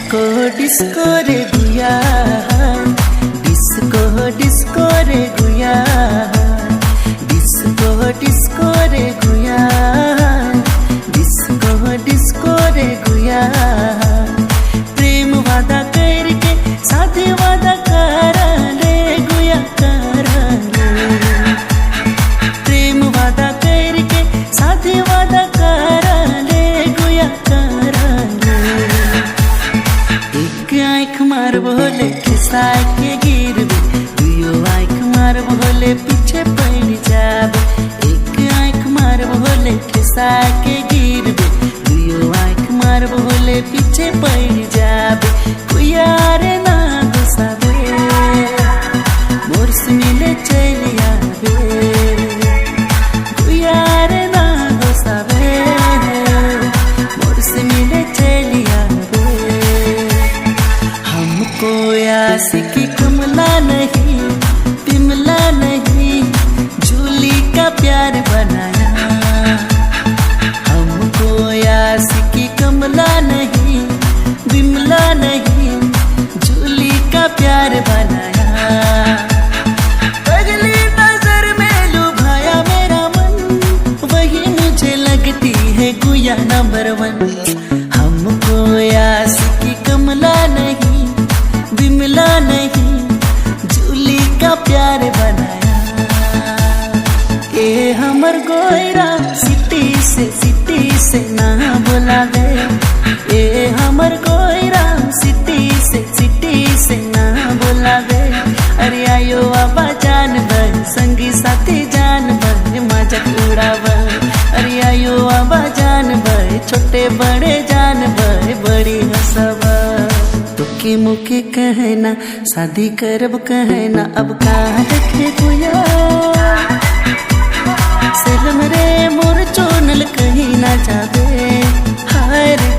Disco disco रे गुया, disco disco रे गुया, डिस्को डिस्को रे गुया, डिस्को डिस्को रे गुया। प्रेम वादा करके साथे वादा करा ले गुया करा ले, प्रेम वादा करके साथे वादा करा ले गुया करा ले। एक आँख मार बोले खिसा के गिरबे, दुयो आँख मार बोले पीछे पड़ जाबे। एक आँख मार बोले खिसा के गिरबे, दुयो आँख मार बोले पीछे पड़ जाबे। गुया रे ना गुस्साबे, मोर से मिले चले आबे। गुया रे ना गुस्साबे, मोर से मिले चले आबे। हमको आशिकी कमला नहीं, बिमला नहीं, झूली का प्यार बनाया। हमको आशिकी कमला नहीं, बिमला नहीं, झूली का प्यार बनाया। पगली नजर में लुभाया मेरा मन, वही मुझे लगती है गुया नंबर 1। हमको आशिकी कमला नहीं, बिमला नहीं, झूली का प्यार बनाया। ए हमर गोयरा सिटी से ना बुलावे, ए हमर गोयरा सिटी से ना बुलावे। अरे आयो आबा जान बन, संगी साथी जान बन, मजाक उड़ाव। अरे आयो आबा जान बन, छोटे बड़े जान बन, बड़ी हंसवा। तुके मुके कहना शादी करब कहना, अब कहाँ देखे गुया। सलम रे मोर चोनल कहीं ना जाबे, हाय रे